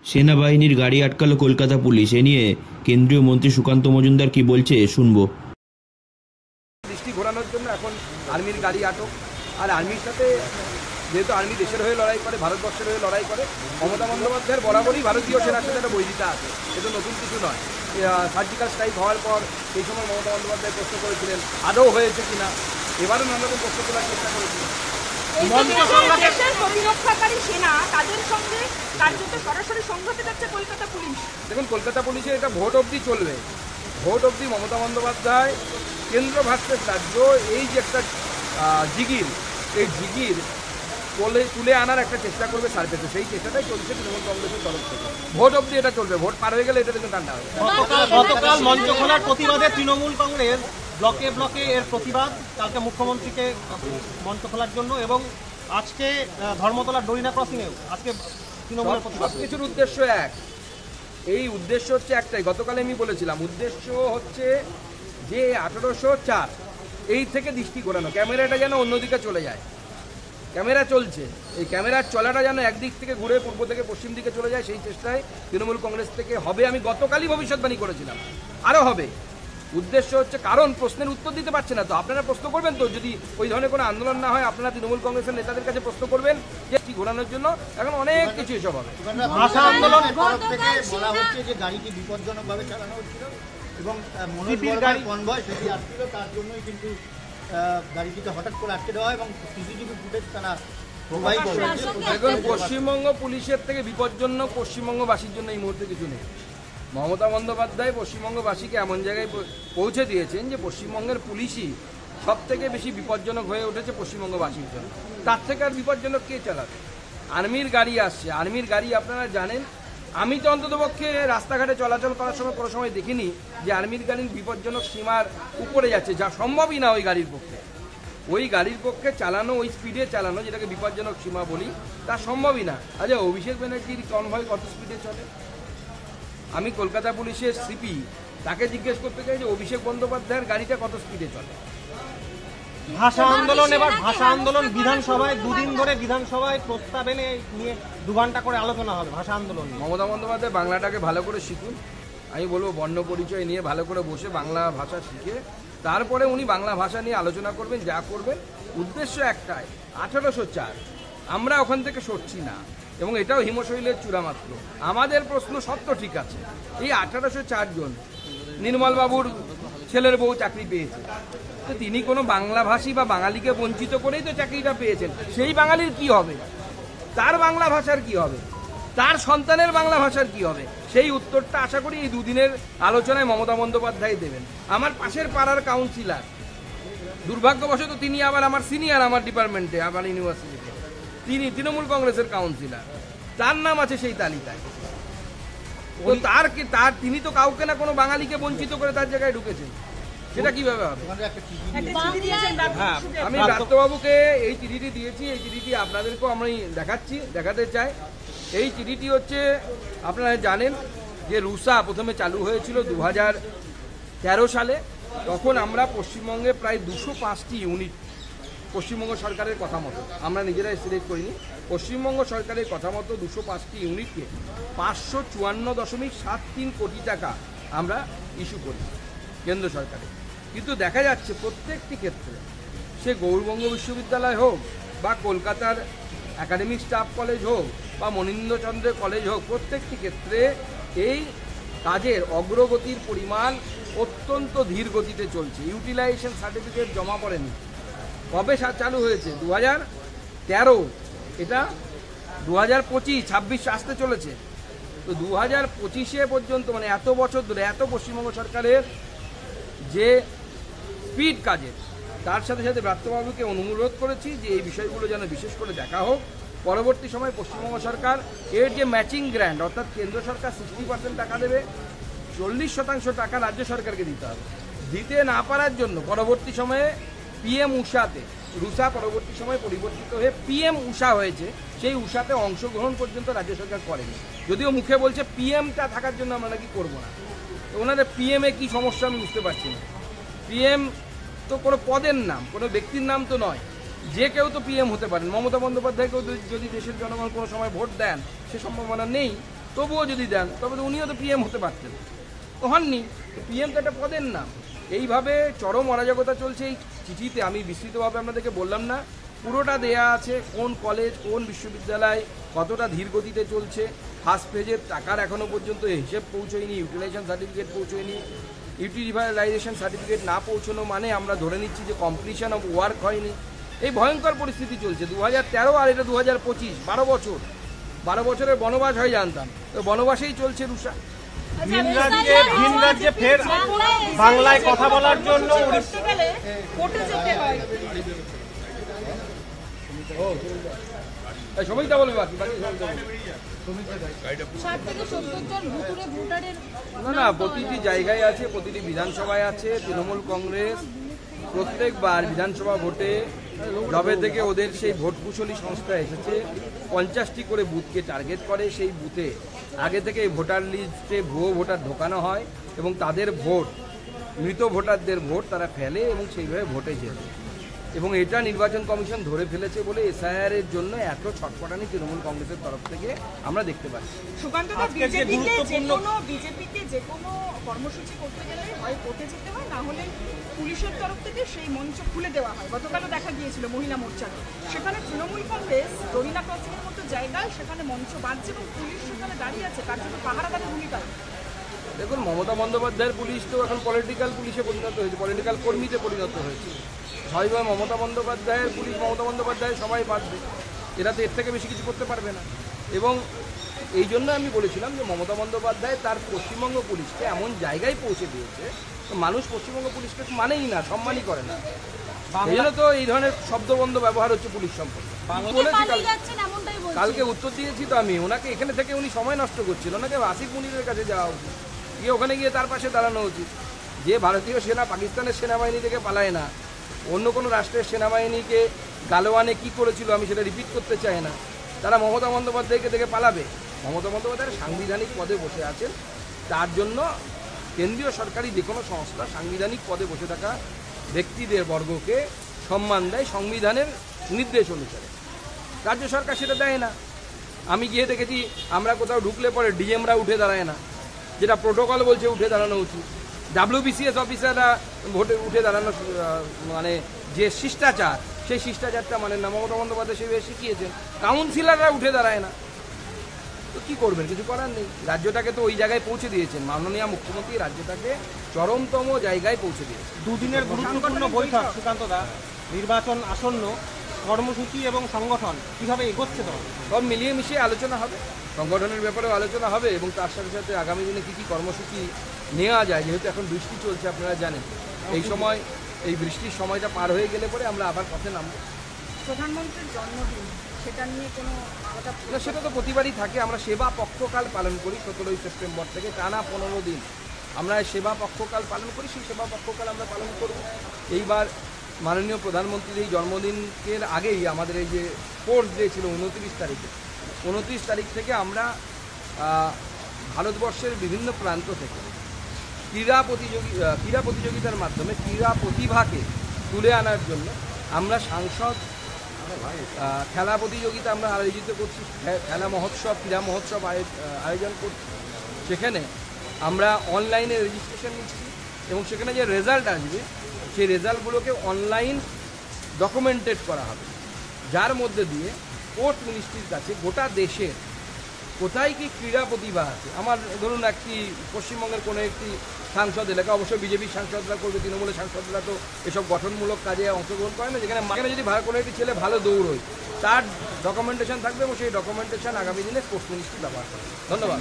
সেনাবাহিনীর গাড়ি আটকালো কলকাতা পুলিশ। এ নিয়ে কেন্দ্রীয় মন্ত্রী সুকান্ত মজুমদার কি বলছে শুনবো। দৃষ্টি ঘোরানোর জন্য এখন আর্মির গাড়ি আটক। আর আর্মির সাথে যেহেতু আর্মি দেশের হয়ে লড়াই করে, ভারতবর্ষের হয়ে লড়াই করে, মমতা বন্দ্যোপাধ্যায়ের বরাবরই ভারতীয় সেনার সাথে একটা বৈরিতা আছে। এটা নতুন কিছু নয়। সার্জিক্যাল স্ট্রাইক হওয়ার পর সেই সময় মমতা বন্দ্যোপাধ্যায় প্রশ্ন করেছিলেন আদৌ হয়েছে কিনা, এবারও নানা রকম প্রশ্ন করার চেষ্টা করেছিলেন। প্রতিরক্ষাকারী সেনা তাদের সঙ্গে কার্যত সরাসরি সংঘাতে যাচ্ছে কলকাতা পুলিশ। দেখুন, কলকাতা পুলিশে এটা ভোট অবধি চলবে। ভোট অবধি মমতা বন্দ্যোপাধ্যায় কেন্দ্র ভার্সেস রাজ্য, এই যে একটা জিগির, এই জিগির তুলে আনার একটা চেষ্টা করবে সার্ভেতে। সেই চেষ্টাটাই চলছে তৃণমূল কংগ্রেসের তরফ থেকে। ভোট অবধি এটা চলবে, ভোট পার হয়ে গেলে এটা কিন্তু ঠান্ডা হবে। গতকাল মঞ্চ খোলার প্রতিবাদে তৃণমূল কংগ্রেস ব্লকে ব্লকে এর প্রতিবাদ, কালকে মুখ্যমন্ত্রীকে মঞ্চ খোলার জন্য, এবং আজকে ধর্মতলার ডরিনা ক্রসিংয়েও আজকে তৃণমূলের প্রতিবাদ। কিছুর উদ্দেশ্য এক, এই উদ্দেশ্য হচ্ছে একটাই। গতকালে আমি বলেছিলাম উদ্দেশ্য হচ্ছে যে 1804 এই থেকে দৃষ্টি ঘোরানো, ক্যামেরাটা যেন অন্যদিকে চলে যায়। ক্যামেরা চলছে, এই ক্যামেরার চলাটা যেন একদিক থেকে ঘুরে পূর্ব থেকে পশ্চিম দিকে চলে যায়, সেই চেষ্টায় তৃণমূল কংগ্রেস থেকে হবে। আমি গতকালই ভবিষ্যৎবাণী করেছিলাম, আরও হবে। উদ্দেশ্য হচ্ছে, কারণ প্রশ্নের উত্তর দিতে পারছে না তো। আপনারা প্রশ্ন করবেন তো, যদি ওই ধরনের কোনো আন্দোলন না হয় আপনারা তৃণমূল কংগ্রেসের নেতাদের কাছে প্রশ্ন করবেন যে কি ঘোরানোর জন্য। এখন অনেক কিছু এসব হবে। ভাষা আন্দোলন থেকে বলা হচ্ছে যে গাড়িটি বিপজ্জনকভাবে চালানো হচ্ছিল এবং কনভয় সেটি আসছিল, তার জন্যই কিন্তু গাড়িটিকে হঠাৎ করে আটকে দেওয়া এবং সিসিটিভি ফুটেজ তারা প্রোভাইড করে। এখন পশ্চিমবঙ্গ পুলিশের থেকে বিপজ্জনক পশ্চিমবঙ্গবাসীর জন্য এই মুহূর্তে কিছু নেই। মমতা বন্দ্যোপাধ্যায় পশ্চিমবঙ্গবাসীকে এমন জায়গায় পৌঁছে দিয়েছেন যে পশ্চিমবঙ্গের পুলিশই সব থেকে বেশি বিপজ্জনক হয়ে উঠেছে পশ্চিমবঙ্গবাসীর জন্য। তার থেকে আর বিপজ্জনক কে চালাবে? আর্মির গাড়ি আসছে, আর্মির গাড়ি আপনারা জানেন। আমি তো অন্ততপক্ষে রাস্তাঘাটে চলাচল করার সময় কোনো সময় দেখিনি যে আর্মির গাড়ির বিপজ্জনক সীমার উপরে যাচ্ছে, যা সম্ভবই না ওই গাড়ির পক্ষে। ওই গাড়ির পক্ষে চালানো, ওই স্পিডে চালানো, যেটাকে বিপজ্জনক সীমা বলি, তা সম্ভবই না। আচ্ছা, অভিষেক ব্যানার্জির কনভয় কত স্পিডে চলে? আমি কলকাতা পুলিশের সিপি, তাকে জিজ্ঞেস করতে চাই যে অভিষেক বন্দ্যোপাধ্যায়ের গাড়িটা কত স্পিডে চলে। ভাষা আন্দোলন, এবার ভাষা আন্দোলন বিধানসভায় দুদিন ধরে বিধানসভায় প্রস্তাব এনে নিয়ে 2 ঘন্টা করে আলোচনা হবে ভাষা আন্দোলন। মমতা বন্দ্যোপাধ্যায় বাংলাটাকে ভালো করে শিখুন। আমি বলবো বর্ণ পরিচয় নিয়ে ভালো করে বসে বাংলা ভাষা শিখে তারপরে উনি বাংলা ভাষা নিয়ে আলোচনা করবেন। যা করবেন উদ্দেশ্য একটাই, 1804 আমরা ওখান থেকে সরছি না, এবং এটাও হিমশৈলের চূড়া মাত্র। আমাদের প্রশ্ন সত্য ঠিক আছে, এই 1804 জন নির্মলবাবুর ছেলের বউ চাকরি পেয়েছে, তো তিনি কোনো বাংলাভাষী বা বাঙালিকে বঞ্চিত করেই তো চাকরিটা পেয়েছেন। সেই বাঙালির কি হবে? তার বাংলা ভাষার কি হবে? তার সন্তানের বাংলা ভাষার কি হবে? সেই উত্তরটা আশা করি এই দুদিনের আলোচনায় মমতা বন্দ্যোপাধ্যায় দেবেন। আমার পাশের পাড়ার কাউন্সিলর, দুর্ভাগ্যবশত তিনি আবার আমার সিনিয়র, আমার ডিপার্টমেন্টে, আমার ইউনিভার্সিটিতে, তিনি তৃণমূল কংগ্রেসের কাউন্সিলর, তার নাম আছে সেই তালিকায়। তো তিনি তো কাউকে না কোনো বাঙালিকে বঞ্চিত করে তার জায়গায় ঢুকেছেন, সেটা কিভাবে হবে? হ্যাঁ, আমি ব্রাত্যবাবুকে এই চিঠিটি দিয়েছি। এই চিঠিটি আপনাদেরকেও আমি দেখাতে চাই। এই চিঠিটি হচ্ছে, আপনারা জানেন যে রুসা প্রথমে চালু হয়েছিল 2013 সালে। তখন আমরা পশ্চিমবঙ্গে প্রায় 205টি ইউনিট, পশ্চিমবঙ্গ সরকারের কথা মতো, আমরা নিজেরাই সিলেক্ট করিনি, পশ্চিমবঙ্গ সরকারের কথা মতো 205টি ইউনিটকে 554.73 কোটি টাকা আমরা ইস্যু করি কেন্দ্র সরকারে। কিন্তু দেখা যাচ্ছে প্রত্যেকটি ক্ষেত্রে, সে গৌরবঙ্গ বিশ্ববিদ্যালয় হোক বা কলকাতার একাডেমিক স্টাফ কলেজ হোক বা মনীন্দ্রচন্দ্র কলেজ হোক, প্রত্যেকটি ক্ষেত্রে এই কাজের অগ্রগতির পরিমাণ অত্যন্ত ধীর গতিতে চলছে। ইউটিলাইজেশন সার্টিফিকেট জমা পড়েনি। কবে চালু হয়েছে? 2013, এটা 2025, 26 আসতে চলেছে। তো 2025 পর্যন্ত, মানে এত বছর ধরে, এত পশ্চিমবঙ্গ সরকারের যে স্পিড কাজের, তার সাথে সাথে ব্রাত্যবাবুকে অনুরোধ করেছি যে এই বিষয়গুলো যেন বিশেষ করে দেখা হোক। পরবর্তী সময় পশ্চিমবঙ্গ সরকার এর যে ম্যাচিং গ্র্যান্ট, অর্থাৎ কেন্দ্র সরকার 60% টাকা দেবে, 40% টাকা রাজ্য সরকারকে দিতে হবে। দিতে না পারার জন্য পরবর্তী সময়ে PM উষাতে, রুসা পরবর্তী সময় পরিবর্তিত হয়ে PM উষা হয়েছে, সেই উষাতে অংশগ্রহণ পর্যন্ত রাজ্য সরকার করেনি। যদিও মুখে বলছে PMটা থাকার জন্য আমরা নাকি করবো না। তো ওনাদের PM-এ কী সমস্যা আমি বুঝতে পারছি না। PM তো কোনো পদের নাম, কোনো ব্যক্তির নাম তো নয়। যে কেউ তো PM হতে পারেন। মমতা বন্দ্যোপাধ্যায়কেও যদি দেশের জনগণ কোনো সময় ভোট দেন, সে সম্ভাবনা নেই। তবুও যদি দেন তবে তো উনিও তো পিএম হতে পারতেন, তো হননি। পিএম তো একটা পদের নাম। এইভাবে চরম অরাজকতা চলছে। এই চিঠিতে আমি বিস্তৃতভাবে আপনাদেরকে বললাম না, পুরোটা দেয়া আছে, কোন কলেজ কোন বিশ্ববিদ্যালয় কতটা ধীর গতিতে চলছে। ফার্স্ট পেজের টাকার এখনও পর্যন্ত হিসেব পৌঁছয়নি, ইউটিলাইজেশন সার্টিফিকেট পৌঁছয়নি। ইউটিলাইজেশন সার্টিফিকেট না পৌঁছানো মানে আমরা ধরে নিচ্ছি যে কমপ্লিশন অফ ওয়ার্ক হয়নি। এই ভয়ঙ্কর পরিস্থিতি চলছে। 2013 আর এটা 2025, 12 বছর। 12 বছরের বনবাস হয় জানতাম, তো বনবাসেই চলছে রুষা। ভিন রাজ্যে ফের বাংলায় কথা বলার জন্য কোর্টে যেতে হয়। সবাই তা বলবে, বাকি না, প্রতিটি জায়গায় আছে, প্রতিটি বিধানসভায় আছে। তৃণমূল কংগ্রেস প্রত্যেকবার বিধানসভা ভোটে যবে থেকে ওদের সেই ভোট কুশলী সংস্থা এসেছে 50টি করে বুথকে টার্গেট করে। সেই বুথে আগে থেকে ভোটার লিস্টে ভুয়ো ভোটার ঢোকানো হয় এবং তাদের ভোট, মৃত ভোটারদের ভোট তারা ফেলে এবং সেইভাবে ভোটে যেত। এবং এটা নির্বাচন কমিশন ধরে ফেলেছে বলে এসআইআর এর জন্য এত ছটফটানি তৃণমূল কংগ্রেসের তরফ থেকে আমরা দেখতে পাচ্ছি। সুকান্তদা, বিজেপিকে যে কোনো কর্মসূচি করতে গেলে হয় কোর্টে যেতে হয়, না হলে পুলিশের তরফ থেকে সেই মঞ্চ খুলে দেওয়া হয়। গতকালও দেখা গিয়েছিল মহিলা মোর্চাতে, সেখানে তৃণমূল কংগ্রেস ডরিনা ক্রসিংয়ের মতো জায়গায় সেখানে মঞ্চ বাজছে এবং পুলিশ সেখানে দাঁড়িয়ে আছে, তার জন্য পাহারাদারের ভূমিকা। দেখুন, মমতা বন্দ্যোপাধ্যায়ের পুলিশ তো এখন পলিটিক্যাল পুলিশে পরিণত হয়েছে, পলিটিক্যাল কর্মীতে পরিণত হয়েছে। স্বাভাবিকভাবে মমতা বন্দ্যোপাধ্যায়ের পুলিশ, মমতা বন্দ্যোপাধ্যায় সবাই বাঁচবে, এরা তো এর থেকে বেশি কিছু করতে পারবে না। এবং এই জন্য আমি বলেছিলাম যে মমতা বন্দ্যোপাধ্যায় তার পশ্চিমবঙ্গ পুলিশকে এমন জায়গায় পৌঁছে দিয়েছে, মানুষ পশ্চিমবঙ্গ পুলিশকে মানেই না, সম্মানই করে না। এই জন্য তো এই ধরনের শব্দবন্ধ ব্যবহার হচ্ছে পুলিশ সম্পর্কে। কালকে উত্তর দিয়েছি তো আমি ওনাকে, এখানে থেকে উনি সময় নষ্ট করছিল, ওনাকে আসিফ মুনিরের কাছে যাওয়া উচিত, গিয়ে ওখানে গিয়ে তার পাশে দাঁড়ানো উচিত। যে ভারতীয় সেনা পাকিস্তানের সেনাবাহিনী থেকে পালায় না, অন্য কোনো রাষ্ট্রের সেনাবাহিনীকে গালওয়ানে কি করেছিল আমি সেটা রিপিট করতে চাই না, তারা মমতা বন্দ্যোপাধ্যায়কে থেকে পালাবে? মমতা বন্দ্যোপাধ্যায় সাংবিধানিক পদে বসে আছেন, তার জন্য কেন্দ্রীয় সরকারি যে কোনো সংস্থা সাংবিধানিক পদে বসে থাকা ব্যক্তিদের বর্গকে সম্মান দেয় সংবিধানের নির্দেশ অনুসারে। রাজ্য সরকার সেটা দেয় না। আমি গিয়ে দেখেছি আমরা কোথাও ঢুকলে পরে ডিএমরা উঠে দাঁড়ায় না, যেটা প্রোটোকল বলছে উঠে দাঁড়ানো উচিত। WBCS অফিসাররা ভোটে উঠে দাঁড়ানো মানে যে শিষ্টাচার, সেই শিষ্টাচারটা মানে না, মমতা বন্দ্যোপাধ্যায় সেভাবে শিখিয়েছেন। কাউন্সিলররা উঠে দাঁড়ায় না, তো কী করবেন? কিছু করার নেই। রাজ্যটাকে তো ওই জায়গায় পৌঁছে দিয়েছেন, মাননীয় মুখ্যমন্ত্রী রাজ্যটাকে চরমতম জায়গায় পৌঁছে দিয়েছেন। দুদিনের গুরুত্বপূর্ণ বৈঠক সুকান্তদা, নির্বাচন আসন্ন, কর্মসূচি এবং সংগঠন কীভাবে এগোচ্ছে তো সব মিলিয়ে মিশিয়ে আলোচনা হবে, সংগঠনের ব্যাপারেও আলোচনা হবে এবং তার সাথে সাথে আগামী দিনে কী কী কর্মসূচি নেওয়া যায়। যেহেতু এখন বৃষ্টি চলছে আপনারা জানেন, এই সময় এই বৃষ্টির সময়টা পার হয়ে গেলে পরে আমরা আবার পথে নামবো। প্রধানমন্ত্রীর জন্মদিন, সেটা নিয়ে কোনো না, সেটা তো প্রতিবারই থাকে। আমরা সেবা পক্ষকাল পালন করি 17ই সেপ্টেম্বর থেকে টানা 15 দিন আমরা সেবা পক্ষকাল পালন করি। সেই সেবা পক্ষকাল আমরা পালন করব। এইবার মাননীয় প্রধানমন্ত্রীর এই জন্মদিনের আগেই আমাদের এই যে স্পোর্টস ডে ছিল 29 তারিখ থেকে আমরা ভারতবর্ষের বিভিন্ন প্রান্ত থেকে ক্রীড়া প্রতিযোগিতার মাধ্যমে ক্রীড়া প্রতিভাকে তুলে আনার জন্য আমরা সাংসদ খেলা প্রতিযোগিতা আমরা আয়োজিত করছি, খেলা মহোৎসব, ক্রীড়া মহোৎসব আয়োজন করছি। সেখানে আমরা অনলাইনে রেজিস্ট্রেশন নিচ্ছি এবং সেখানে যে রেজাল্ট আসবে সেই রেজাল্টগুলোকে অনলাইন ডকুমেন্টেড করা হবে, যার মধ্যে দিয়ে স্পোর্টস মিনিস্ট্রির কাছে গোটা দেশের কোথায় কি ক্রীড়া প্রতিভা আছে। আমার ধরুন একটি পশ্চিমবঙ্গের কোনো একটি সাংসদ এলাকা, অবশ্যই বিজেপির সাংসদরা করবে, তৃণমূলের সাংসদরা তো এসব গঠনমূলক কাজে অংশগ্রহণ করে না, যেখানে যদি কোনো একটি ছেলে ভালো দৌড়োয় তার ডকুমেন্টেশন থাকবে এবং সেই ডকুমেন্টেশন আগামী দিনে স্পোর্টস মিনিস্ট্রি ব্যবহার করবে। ধন্যবাদ।